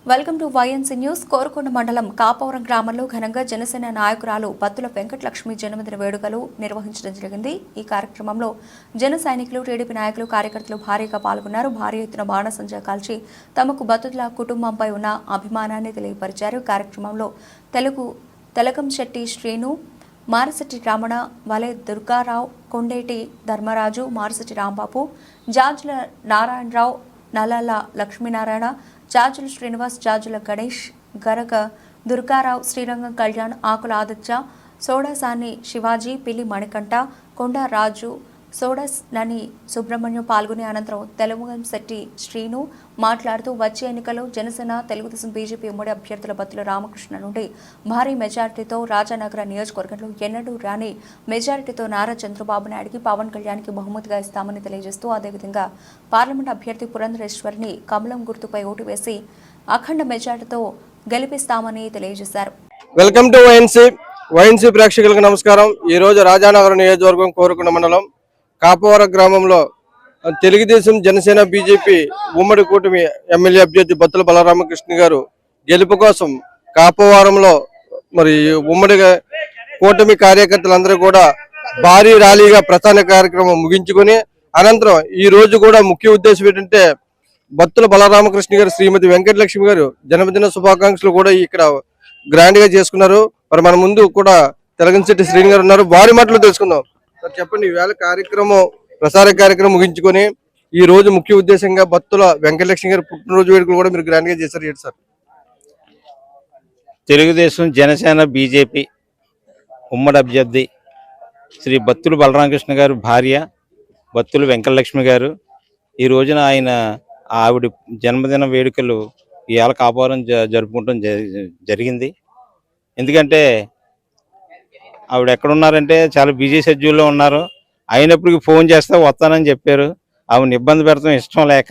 Welcome to YNC news. Korukonda మండలం కాపవరం గ్రామంలో ఘనంగా జనసేన నాయకురాలు బత్తుల వెంకటలక్ష్మి జన్మదిన వేడుకలు నిర్వహించడం జరిగింది. ఈ కార్యక్రమంలో జన సైనికులు, టీడీపీ నాయకులు, కార్యకర్తలు భారీగా పాల్గొన్నారు. భారీ ఎత్తున బాణసంచా కాల్చి తమకు బత్తుల కుటుంబంపై ఉన్న అభిమానాన్ని తెలియపరిచారు. కార్యక్రమంలో తెలకంశెట్టి శ్రీను, మారశెట్టి రమణ, వలె దుర్గారావు, కొండేటి ధర్మరాజు, మారశెట్టి రాంబాబు, జాజుల నారాయణరావు, నల్లాల లక్ష్మీనారాయణ, జాజుల శ్రీనివాస్, జాజుల గణేష్, గరగ దుర్గారావు, శ్రీరంగం కళ్యాణ్, ఆకుల ఆదిత్య, సోడాసాని శివాజీ, పిల్లి మణికంఠ, కొండ రాజు, సోడస్ నని సుబ్రహ్మణ్యం పాల్గొనే అనంతరం తెలకంశెట్టి శ్రీను మాట్లాడుతూ వచ్చే ఎన్నికల్లో జనసేన, తెలుగుదేశం, బీజేపీ ఉమ్మడి అభ్యర్థుల బత్తుల రామకృష్ణ నుండి భారీ మెజారిటీతో రాజానగర నియోజకవర్గంలో ఎన్నడూ రాని మెజారిటీతో నారా చంద్రబాబు నాయుడికి, పవన్ కళ్యాణ్కి బహుమతిగా ఇస్తామని తెలియజేస్తూ అదేవిధంగా పార్లమెంట్ అభ్యర్థి పురంధరేశ్వరిని కమలం గుర్తుపై ఓటు వేసి అఖండ మెజారిటీతో గెలిపిస్తామని తెలియజేశారు. వెల్కమ్ టు వైఎన్సీ ప్రేక్షకులకు నమస్కారం. ఈ రోజు రాజానగరం నియోజకవర్గం కోరుకొండ మండలం కాపవరం గ్రామంలో తెలుగుదేశం, జనసేన, బీజేపీ ఉమ్మడి కూటమి ఎమ్మెల్యే అభ్యర్థి బత్తుల బలరామకృష్ణ గారు గెలుపు కోసం కాపవరంలో మరి ఉమ్మడి కూటమి కార్యకర్తలందరూ కూడా భారీ ర్యాలీగా ప్రధాన కార్యక్రమం ముగించుకొని అనంతరం ఈ రోజు కూడా ముఖ్య ఉద్దేశం ఏంటంటే బత్తుల బలరామకృష్ణ గారు, శ్రీమతి వెంకటలక్ష్మి గారు జన్మదిన శుభాకాంక్షలు కూడా ఇక్కడ గ్రాండ్ గా చేసుకున్నారు. మరి మన ముందు కూడా తెలకంశెట్టి శ్రీని గారు ఉన్నారు, వారి మాటలు తెలుసుకుందాం. సార్ చెప్పండి, ఈవేళ కార్యక్రమం ప్రసార కార్యక్రమం ముగించుకొని ఈ రోజు ముఖ్య ఉద్దేశంగా బత్తుల వెంకటలక్ష్మి గారి పుట్టినరోజు వేడుకలు కూడా మీరు గ్రాండ్ గా చేశారు. ఏంటి సార్? తెలుగుదేశం, జనసేన, బీజేపీ ఉమ్మడి అభ్యర్థి శ్రీ బత్తుల బలరామకృష్ణ గారు భార్య బత్తుల వెంకటలక్ష్మి గారు ఈ రోజున ఆవిడ జన్మదిన వేడుకలు ఇవాళ కాపవరం జరుపుకుంటం జరిగింది. ఎందుకంటే ఆవిడ ఎక్కడున్నారంటే చాలా బిజీ షెడ్యూల్లో ఉన్నారు. అయినప్పటికీ ఫోన్ చేస్తే వస్తానని చెప్పారు. ఆవిడని ఇబ్బంది పెడతాం ఇష్టం లేక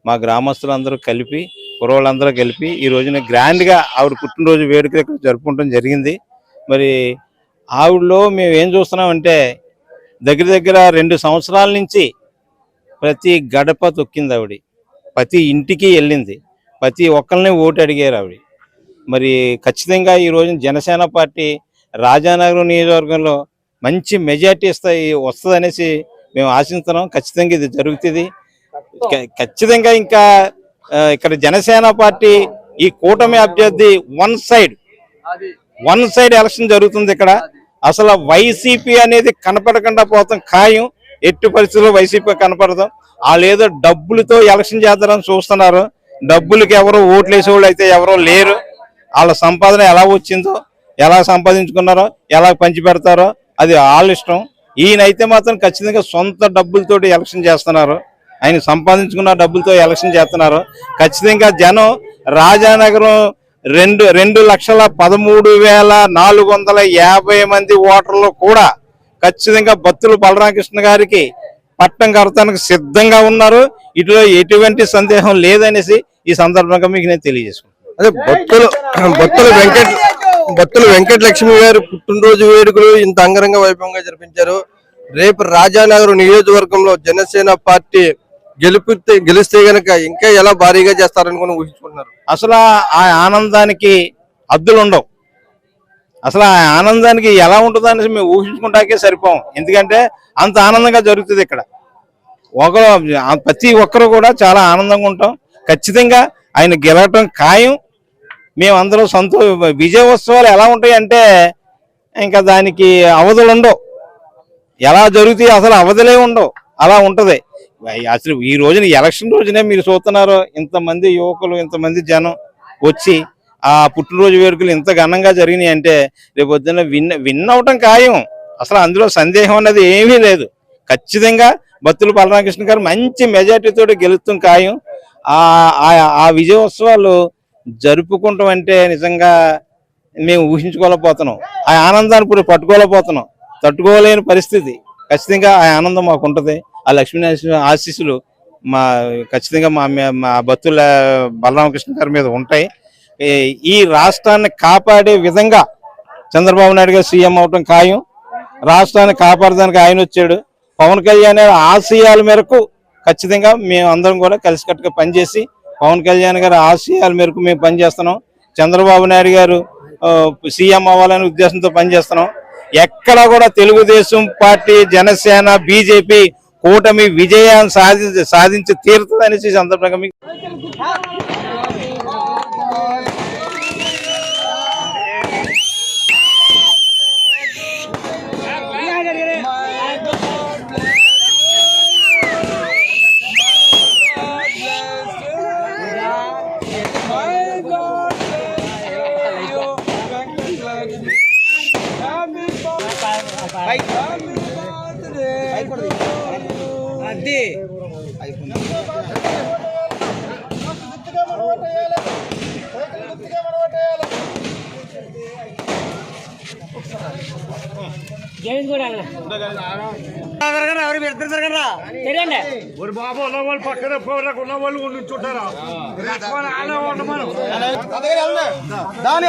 మా గ్రామస్తులందరూ కలిపి, కుర్రోళ్ళందరూ కలిపి ఈ రోజున గ్రాండ్గా ఆవిడ పుట్టినరోజు వేడుకలు ఇక్కడ జరుపుకుంటం జరిగింది. మరి ఆవిడలో మేము ఏం చూస్తున్నామంటే దగ్గర 2 సంవత్సరాల నుంచి ప్రతి గడప తొక్కింది ఆవిడ, ప్రతి ఇంటికి వెళ్ళింది, ప్రతి ఒక్కరిని ఓటు అడిగారు ఆవిడ. మరి ఖచ్చితంగా ఈ రోజున జనసేన పార్టీ రాజానగరం నియోజకవర్గంలో మంచి మెజార్టీ వస్తుంది అనేసి మేము ఆశిస్తున్నాం. ఖచ్చితంగా ఇది జరుగుతుంది. ఖచ్చితంగా ఇంకా ఇక్కడ జనసేన పార్టీ ఈ కూటమి అభ్యర్థి వన్ సైడ్ ఎలక్షన్ జరుగుతుంది. ఇక్కడ అసలు వైసీపీ అనేది కనపడకుండా పోతాం ఖాయం. ఎట్టి పరిస్థితుల్లో వైసీపీ కనపడదాం. వాళ్ళు ఏదో డబ్బులతో ఎలక్షన్ చేద్దారని చూస్తున్నారు. డబ్బులకి ఎవరో ఓట్లు వేసేవాళ్ళు అయితే ఎవరో లేరు. వాళ్ళ సంపాదన ఎలా వచ్చిందో, ఎలా సంపాదించుకున్నారో, ఎలా పంచి పెడతారో అది వాళ్ళ ఇష్టం. ఈయనైతే మాత్రం ఖచ్చితంగా సొంత డబ్బులతో ఎలక్షన్ చేస్తున్నారు. ఆయన సంపాదించుకున్న డబ్బులతో ఎలక్షన్ చేస్తున్నారు. ఖచ్చితంగా జనం రాజానగరం 2,13,450 మంది ఓటర్లు కూడా ఖచ్చితంగా బత్తుల బలరామకృష్ణ గారికి పట్టం కడతానికి సిద్ధంగా ఉన్నారు. ఇటులో ఎటువంటి సందేహం లేదనేసి ఈ సందర్భంగా మీకు నేను తెలియజేసుకుంటాను. అదే బత్తుల వెంకటలక్ష్మి గారు పుట్టినరోజు వేడుకలు ఇంత అంగరంగ వైభవంగా జరిపించారు. రేపు రాజానగరం నియోజకవర్గంలో జనసేన పార్టీ గెలిస్తే గనక ఇంకా ఎలా భారీగా చేస్తారనుకుని ఊహించుకుంటున్నారు. అసలు ఆ ఆనందానికి అద్దులు ఉండవు. అసలు ఆ ఆనందానికి ఎలా ఉంటుందో అనేసి మేము ఊహించుకుంటాకే సరిపోం. ఎందుకంటే అంత ఆనందంగా జరుగుతుంది ఇక్కడ. ప్రతి ఒక్కరు కూడా చాలా ఆనందంగా ఉంటాం. ఖచ్చితంగా ఆయన గెలవటం ఖాయం. మేమందరం విజయోత్సవాలు ఎలా ఉంటాయి అంటే ఇంకా దానికి అవధులు ఉండవు. ఎలా జరుగుతాయి అసలు అవధులే ఉండవు, అలా ఉంటది. అసలు ఈ రోజున ఎలక్షన్ రోజునే మీరు చూస్తున్నారు, ఇంతమంది యువకులు, ఇంతమంది జనం వచ్చి ఆ పుట్టినరోజు వేడుకలు ఇంత ఘనంగా జరిగినాయి అంటే రేపు పొద్దున్న విన్ అవటం ఖాయం. అసలు అందులో సందేహం అన్నది ఏమీ లేదు. ఖచ్చితంగా బత్తుల బలరామకృష్ణ గారు మంచి మెజార్టీతో గెలుస్తాం ఖాయం. ఆ విజయోత్సవాలు జరుపుకుంటాం అంటే నిజంగా మేము ఊహించుకోలేకపోతున్నాం. ఆ ఆనందాన్ని ఇప్పుడు పట్టుకోలేకపోతున్నాం, తట్టుకోలేని పరిస్థితి. ఖచ్చితంగా ఆ ఆనందం మాకు ఉంటుంది. ఆ లక్ష్మీనరసింహ ఆశీస్సులు ఖచ్చితంగా మా బత్తుల బలరామకృష్ణ గారి మీద ఉంటాయి. ఈ రాష్ట్రాన్ని కాపాడే విధంగా చంద్రబాబు నాయుడు గారు సీఎం అవటం ఖాయం. రాష్ట్రాన్ని కాపాడడానికి ఆయన వచ్చాడు. పవన్ కళ్యాణ్ ఆశయాల మేరకు ఖచ్చితంగా మేము అందరం కూడా కలిసికట్టుగా పనిచేసి పవన్ కళ్యాణ్ గారి ఆశయాల మేరకు మేము పనిచేస్తున్నాం. చంద్రబాబు నాయుడు గారు సీఎం అవ్వాలనే ఉద్దేశంతో పనిచేస్తున్నాం. ఎక్కడ కూడా తెలుగుదేశం పార్టీ, జనసేన, బీజేపీ కూటమి విజయాన్ని సాధించి తీరుతుందనేసి ఈ సందర్భంగా మీకు ஒரு பாபு ఉన్నవాళ్ళు పక్కన పోరకు ఉన్నవాళ్ళు ఉంచుంటారా దాని